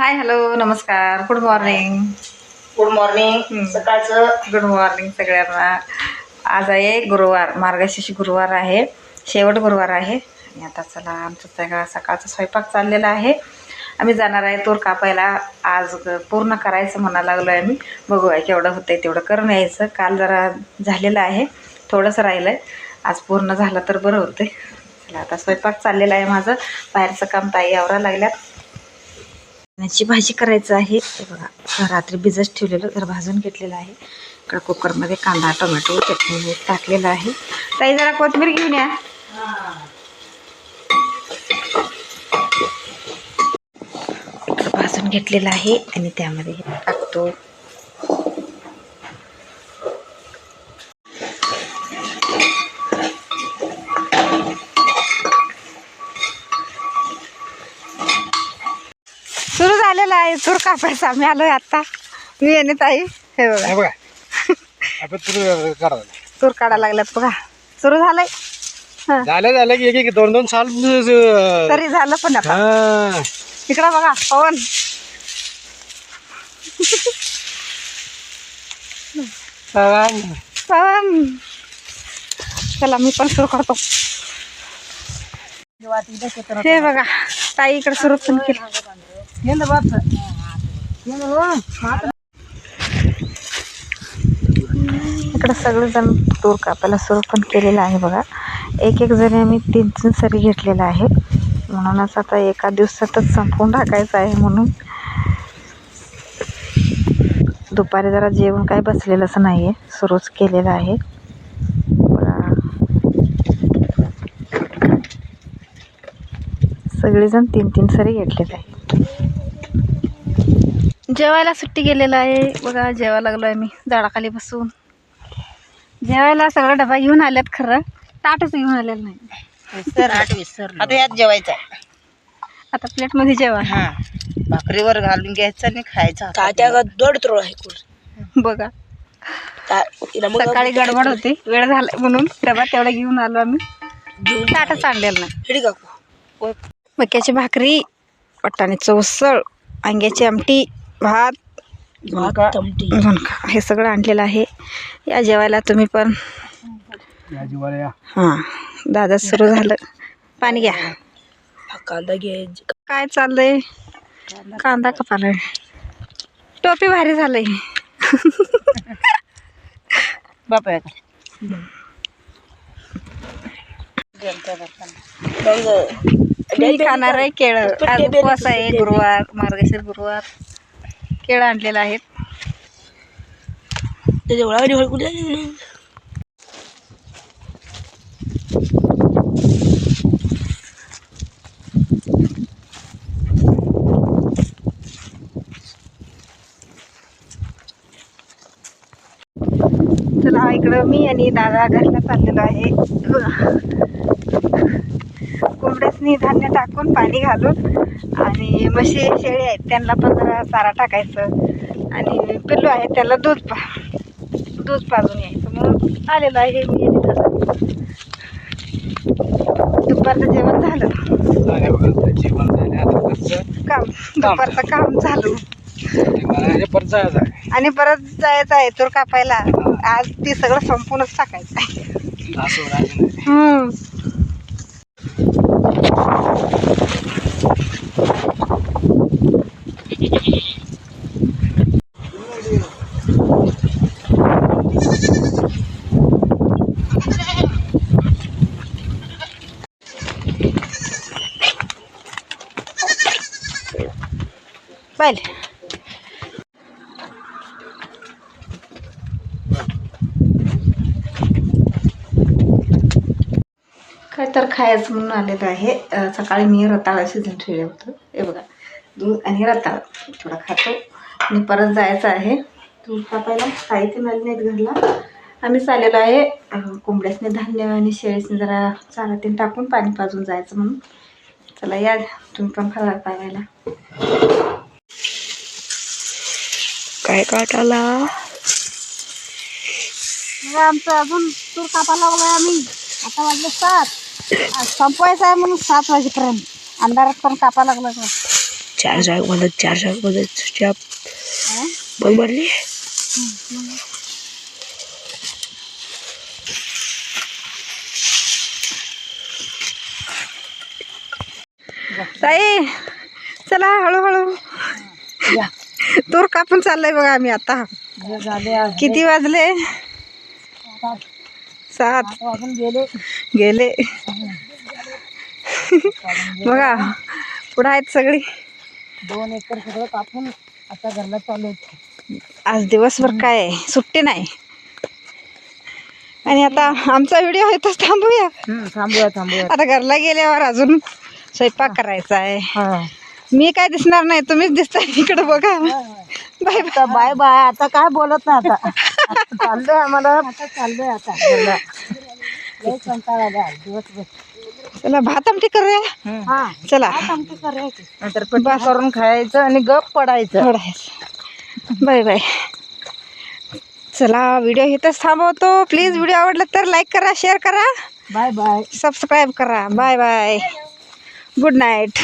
Hi hello नमस्कार good morning. Good morning. सकाळचं good morning सगळ्यांना. आज आहे गुरुवार, मार्गशीर्ष गुरुवार आहे, शेवट गुरुवार आहे. आणि आता चला आमचं सगळा सकाळचा स्वयंपाक चाललेला आहे. आम्ही जाणार आहे तूर कापायला. आज पूर्ण करायचं म्हणायला लागलो आहे. आम्ही बघूया केवढं होतं आहे तेवढं करून यायचं. काल जरा झालेलं आहे, थोडंसं राहिलं आहे. आज पूर्ण झालं तर बरं होतं. चला आता स्वयंपाक चाललेला आहे माझं. बाहेरचं काम ताई आवरायला लागल्यात. ची भाजी करायचं आहे. ते बघा रात्री भिजत ठेवलेलं जर भाजून घेतलेलं आहे. इकडं कुकरमध्ये कांदा टोमॅटो चटणी टाकलेलं आहे. ताई जरा कोथिंबीर घेऊन या. इकडं भाजून घेतलेलं आहे आणि त्यामध्ये टाकतो. सुरू झालेला आहे तूर कापायचं. आम्ही आलोय आता, मी आणि ताई. हे बघा तूर काढायला लागल्यात बघा. सुरू झालंय. झालं की एक दोन साल तरी झालं पण आता. इकडं बघा पवन. पवन चला मी पण सुरू करतो. हे बघा ताई इकडे सुरू पण केलं. इकडं सगळेजण तूर कापायला सुरू पण केलेलं आहे बघा. एक एक जणी आम्ही 3-3 सरी घेतलेला आहे. म्हणूनच आता एका दिवसातच संपवून टाकायचं आहे. म्हणून दुपारी जरा जेवण काय बसलेलंच नाही आहे, सुरूच केलेलं आहे बघा. सगळेजण 3-3 सरी घेतलेलं आहे. जेवायला सुट्टी गेलेलं आहे बघा. जेवायला लागलो आहे मी झाडाखाली बसून. जेवायला सगळं डबा घेऊन आल्यात, खरं ताटच घेऊन आलेलं नाही. आता यात जेवायचं. आता प्लेटमध्ये जेवा. भाकरीवर घालून घ्यायचं आणि खायचं. ताट्या दोड त्रोळ आहे बघा. सकाळी गडबड होती, वेळ झाला म्हणून डबा तेवढा घेऊन आलो आम्ही. ताटच आणलेलं नाही. मक्याची भाकरी, वाटाण्याचं उसळ, वांग्याची आमटी, भात, झुणका हे सगळं आणलेलं आहे. या जेवायला तुम्ही पण. हां दादा सुरू झालं. पाणी घ्या. कांदा घ्यायची. काय चाललंय? कांदा कापायला. टोपी भारी झालंय. बापा मी खाणार आहे केळं. आज उपवास आहे, गुरुवार, मार्गशीर्ष गुरुवार. केळं आणलेलं आहेत. चला इकडं मी आणि दादा घरला चाललेलो आहे. कोंबड्यासनी धान्य टाकून पाणी घालून, आणि म्हशी शेळी आहेत त्यांना पण जरा चारा टाकायचं, आणि पिल्लू आहे त्याला दूध पाजून यायचं म्हणून आलेलं आहे मी आणि दादा. दुपारचं जेवण झालं. काम दुपारचं काम झालं आणि परत जायचं आहे तूर कापायला. आज ती सगळं संपूर्णच टाकायचं आहे. पहिले काय तर खायचं म्हणून आलेलं आहे. सकाळी मी रताळा शिजून ठेवलं होतं. हे बघा दूध आणि रताळा थोडा खातो आणि परत जायचं आहे दूध कापायला. साहित्य मिळाले नाहीत घरला. आम्ही चाललेलो आहे कोंबड्यासने धान्य आणि शेळीसने जरा चारा तीन टाकून पाणी पाजून जायचं म्हणून. चला या तुम्ही पण फराळ पाहायला. काय काटाला आमचं अजून तूर कापायला लागलोय आम्ही. आता वाजले 7. संपवायचं आहे म्हणून 7 वाजेपर्यंत अंधारात पण कापा लागलं. चार जाग चुपचाप बघ मारली. ताई चला हळूहळू तूर कापून चाललंय बघा आम्ही आता. किती वाजले? 7 वाजून गेले. गेले. बघा पुढं आहेत सगळी. 2 एकर सगळं कापून आता घरला चालू. आज दिवसभर काय सुट्टी नाही. आणि आता आमचा व्हिडिओ इथंच थांबूया. थांबूया. आता घरला गेल्यावर अजून स्वयंपाक करायचा आहे. मी काय दिसणार नाही, तुम्हीच दिसताय इकडे बघा. Bye bye bye. आता काय बोलत नाही. आता चाललोय आम्हाला. आता चाललोय आता घरला. लय कंटाळा आला दिवसभर. चला भात आमटी करूया. चला नंतर पट्टा करून खायचं आणि गप पडायचं. Bye bye. चला व्हिडिओ इथंच थांबवतो. प्लीज व्हिडिओ आवडला तर लाईक करा, शेअर करा, बाय बाय. सबस्क्राईब करा. Bye bye. Good night.